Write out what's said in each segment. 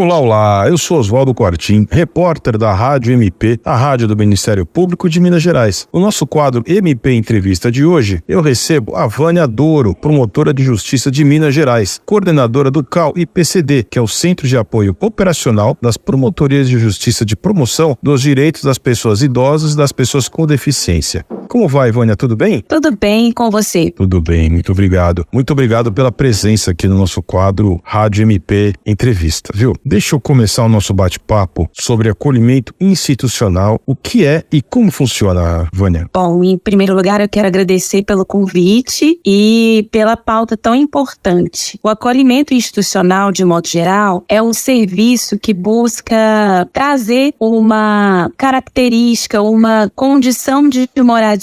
Olá, olá, eu sou Oswaldo Quartim, repórter da Rádio MP, a rádio do Ministério Público de Minas Gerais. No nosso quadro MP Entrevista de hoje, eu recebo a Vânia Doro, promotora de Justiça de Minas Gerais, coordenadora do CAU-IPCD, que é o Centro de Apoio Operacional das Promotorias de Justiça de Promoção dos Direitos das Pessoas Idosas e das Pessoas com Deficiência. Como vai, Vânia? Tudo bem? Tudo bem, com você? Tudo bem, muito obrigado. Muito obrigado pela presença aqui no nosso quadro Rádio MP Entrevista, viu? Deixa eu começar o nosso bate-papo sobre acolhimento institucional. O que é e como funciona, Vânia? Bom, em primeiro lugar, eu quero agradecer pelo convite e pela pauta tão importante. O acolhimento institucional, de modo geral, é um serviço que busca trazer uma característica, uma condição de moradia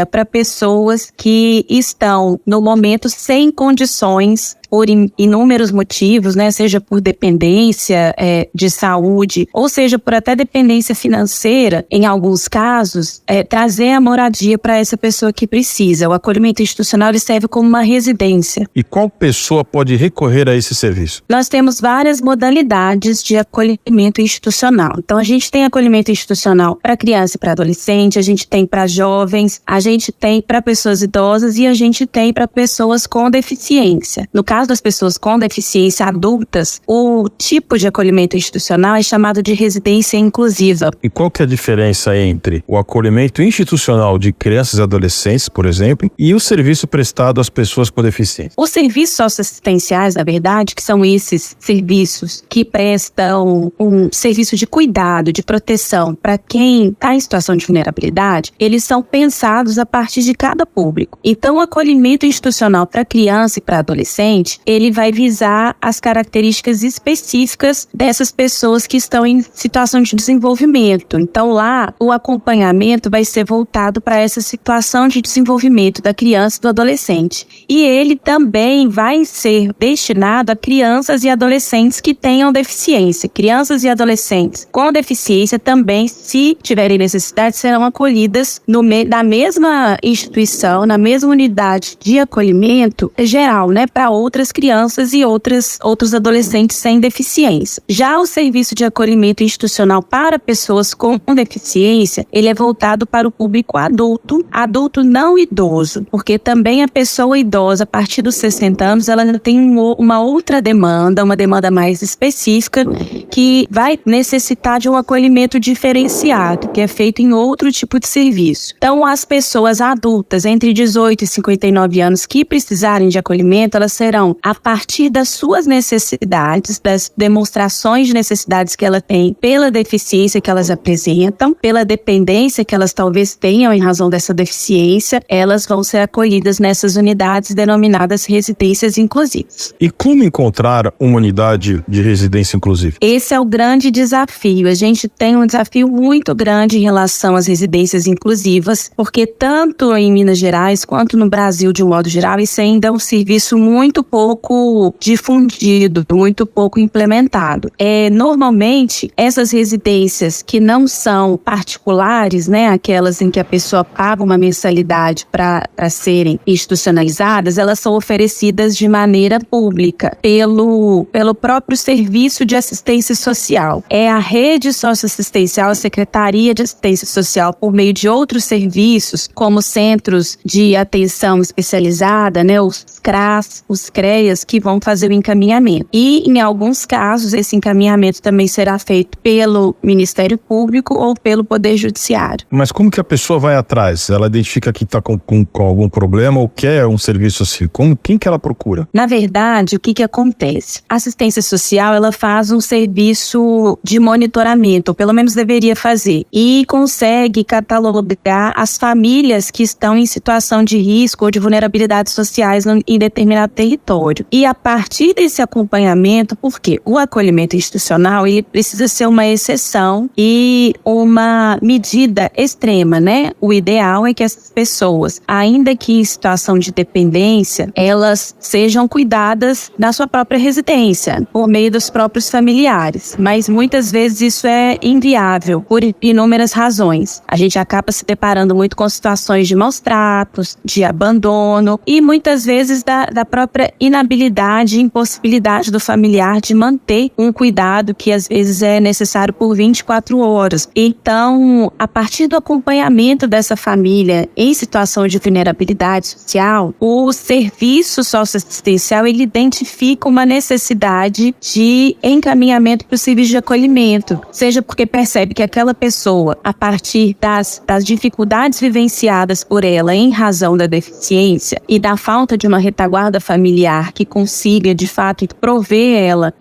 para pessoas que estão, no momento, sem condições por inúmeros motivos, né? Seja por dependência de saúde, ou seja por até dependência financeira, em alguns casos, trazer a moradia para essa pessoa que precisa. O acolhimento institucional ele serve como uma residência. E qual pessoa pode recorrer a esse serviço? Nós temos várias modalidades de acolhimento institucional. Então, a gente tem acolhimento institucional para criança e para adolescente, a gente tem para jovens, a gente tem para pessoas idosas e a gente tem para pessoas com deficiência. No caso das pessoas com deficiência adultas, o tipo de acolhimento institucional é chamado de residência inclusiva. E qual que é a diferença entre o acolhimento institucional de crianças e adolescentes, por exemplo, e o serviço prestado às pessoas com deficiência? Os serviços socioassistenciais, na verdade, que são esses serviços que prestam um serviço de cuidado, de proteção para quem está em situação de vulnerabilidade, eles são pensados a partir de cada público. Então, o acolhimento institucional para criança e para adolescente, ele vai visar as características específicas dessas pessoas que estão em situação de desenvolvimento. Então, lá, o acompanhamento vai ser voltado para essa situação de desenvolvimento da criança e do adolescente. E ele também vai ser destinado a crianças e adolescentes que tenham deficiência. Crianças e adolescentes com deficiência também, se tiverem necessidade, serão acolhidas na mesma instituição, na mesma unidade de acolhimento geral, né, para outras crianças e outros adolescentes sem deficiência. Já o serviço de acolhimento institucional para pessoas com deficiência, ele é voltado para o público adulto não idoso, porque também a pessoa idosa, a partir dos 60 anos, ela tem uma outra demanda, uma demanda mais específica, que vai necessitar de um acolhimento diferenciado, que é feito em outro tipo de serviço. Então, as pessoas adultas entre 18 e 59 anos que precisarem de acolhimento, elas serão a partir das suas necessidades, das demonstrações de necessidades que ela tem pela deficiência que elas apresentam, pela dependência que elas talvez tenham em razão dessa deficiência, elas vão ser acolhidas nessas unidades denominadas residências inclusivas. E como encontrar uma unidade de residência inclusiva? Esse é o grande desafio. A gente tem um desafio muito grande em relação às residências inclusivas, porque tanto em Minas Gerais quanto no Brasil de um modo geral, isso ainda é um serviço muito pouco difundido, muito pouco implementado. Normalmente, essas residências que não são particulares, né, aquelas em que a pessoa paga uma mensalidade para serem institucionalizadas, elas são oferecidas de maneira pública pelo próprio Serviço de Assistência Social. É a rede socioassistencial, a Secretaria de Assistência Social, por meio de outros serviços, como centros de atenção especializada, né, os CRAS, os CREAS, que vão fazer o encaminhamento. E, em alguns casos, esse encaminhamento também será feito pelo Ministério Público ou pelo Poder Judiciário. Mas como que a pessoa vai atrás? Ela identifica que está com algum problema ou quer um serviço assim? Quem que ela procura? Na verdade, o que acontece? A assistência social, ela faz um serviço de monitoramento, ou pelo menos deveria fazer, e consegue catalogar as famílias que estão em situação de risco ou de vulnerabilidades sociais em determinado território. E a partir desse acompanhamento, porque o acolhimento institucional, ele precisa ser uma exceção e uma medida extrema, né? O ideal é que essas pessoas, ainda que em situação de dependência, elas sejam cuidadas na sua própria residência, por meio dos próprios familiares. Mas muitas vezes isso é inviável, por inúmeras razões. A gente acaba se deparando muito com situações de maus tratos, de abandono e muitas vezes da própria inabilidade e impossibilidade do familiar de manter um cuidado que às vezes é necessário por 24 horas. Então, a partir do acompanhamento dessa família em situação de vulnerabilidade social, o serviço socioassistencial ele identifica uma necessidade de encaminhamento para o serviço de acolhimento, seja porque percebe que aquela pessoa, a partir das dificuldades vivenciadas por ela em razão da deficiência e da falta de uma retaguarda familiar que consiga, de fato, prover ela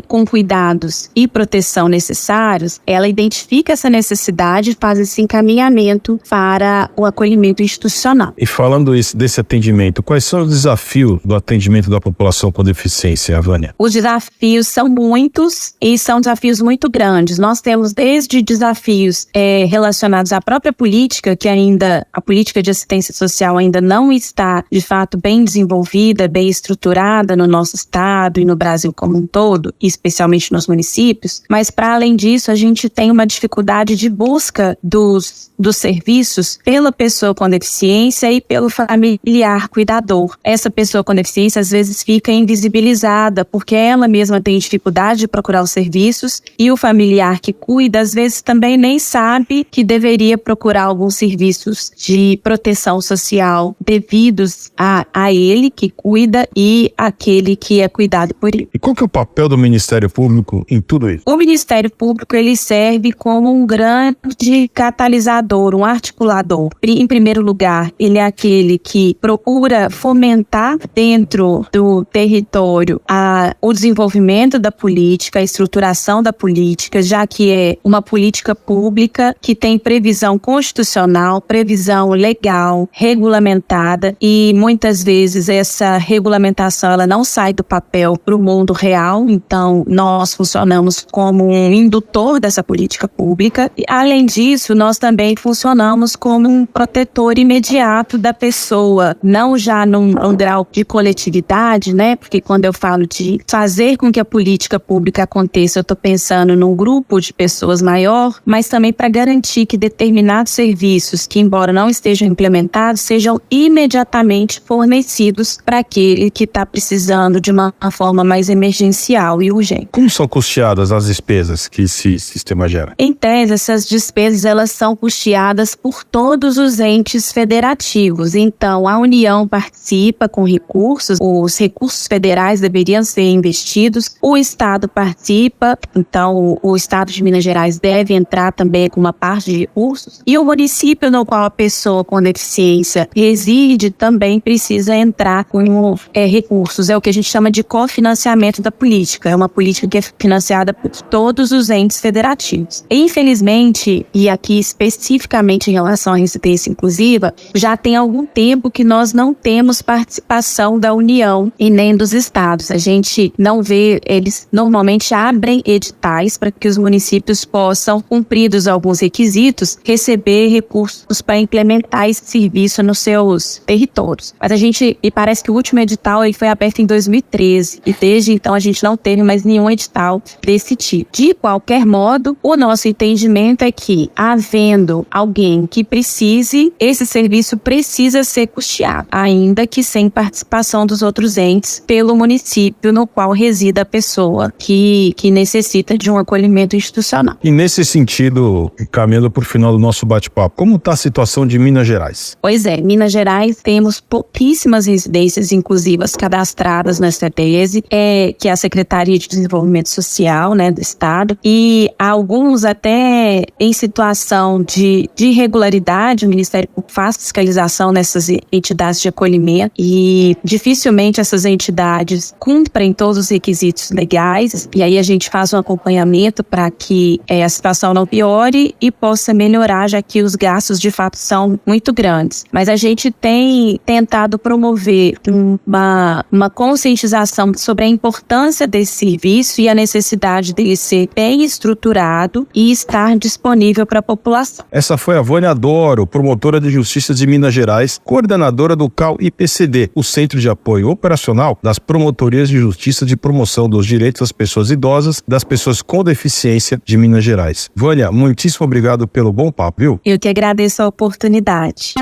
com cuidados e proteção necessários, ela identifica essa necessidade e faz esse encaminhamento para o acolhimento institucional. E falando desse atendimento, quais são os desafios do atendimento da população com deficiência, Vânia? Os desafios são muitos e são desafios muito grandes. Nós temos desde desafios relacionados à própria política, que a política de assistência social ainda não está, de fato, bem desenvolvida, bem estruturada no nosso estado e no Brasil como um todo, especialmente nos municípios. Mas, para além disso, a gente tem uma dificuldade de busca dos serviços pela pessoa com deficiência e pelo familiar cuidador. Essa pessoa com deficiência, às vezes, fica invisibilizada porque ela mesma tem dificuldade de procurar os serviços e o familiar que cuida, às vezes, também nem sabe que deveria procurar alguns serviços de proteção social devidos a ele que cuida e aquele que é cuidado por ele. E qual que é o papel do Ministério Público em tudo isso? O Ministério Público ele serve como um grande catalisador, um articulador. Em primeiro lugar, ele é aquele que procura fomentar dentro do território o desenvolvimento da política, a estruturação da política, já que é uma política pública que tem previsão constitucional, previsão legal, regulamentada, e muitas vezes essa regulamentação ela não sai do papel para o mundo real. Então nós funcionamos como um indutor dessa política pública e, além disso, nós também funcionamos como um protetor imediato da pessoa, não já num grau de coletividade, né? Porque quando eu falo de fazer com que a política pública aconteça, eu estou pensando num grupo de pessoas maior, mas também para garantir que determinados serviços que, embora não estejam implementados, sejam imediatamente fornecidos para aquele que está precisando de uma forma mais emergencial e urgente. Como são custeadas as despesas que esse sistema gera? Em tese, essas despesas elas são custeadas por todos os entes federativos. Então, a União participa com recursos, os recursos federais deveriam ser investidos, o Estado participa, então o Estado de Minas Gerais deve entrar também com uma parte de recursos, e o município no qual a pessoa com deficiência reside também precisa entrar com recursos. É o que a gente chama de cofinanciamento da política. É uma política que é financiada por todos os entes federativos. Infelizmente, e aqui especificamente em relação à residência inclusiva, já tem algum tempo que nós não temos participação da União e nem dos estados. A gente não vê, eles normalmente abrem editais para que os municípios possam, cumpridos alguns requisitos, receber recursos para implementar esse serviço nos seus territórios. Mas me parece que o último edital ele foi aberto em 2013 e desde então a gente não teve mais nenhum edital desse tipo. De qualquer modo, o nosso entendimento é que, havendo alguém que precise, esse serviço precisa ser custeado, ainda que sem participação dos outros entes, pelo município no qual resida a pessoa que necessita de um acolhimento institucional. E nesse sentido, caminhando por final do nosso bate-papo, como está a situação de Minas Gerais? Pois é, Minas Gerais temos pouquíssimas residências inclusivas cadastradas na CETESE, que é a Secretaria de Desenvolvimento Social, né, do Estado, e alguns até em situação de irregularidade. O Ministério Público faz fiscalização nessas entidades de acolhimento e dificilmente essas entidades cumprem todos os requisitos legais, e aí a gente faz um acompanhamento para que a situação não piore e possa melhorar, já que os gastos de fato são muito grandes. Mas a gente tem tentado promover uma conscientização sobre a importância desse serviço e a necessidade dele ser bem estruturado e estar disponível para a população. Essa foi a Vânia Doro, promotora de Justiça de Minas Gerais, coordenadora do CAU-IPCD, o Centro de Apoio Operacional das Promotorias de Justiça de Promoção dos Direitos das Pessoas Idosas, das Pessoas com Deficiência de Minas Gerais. Vânia, muitíssimo obrigado pelo bom papo, viu? Eu que agradeço a oportunidade.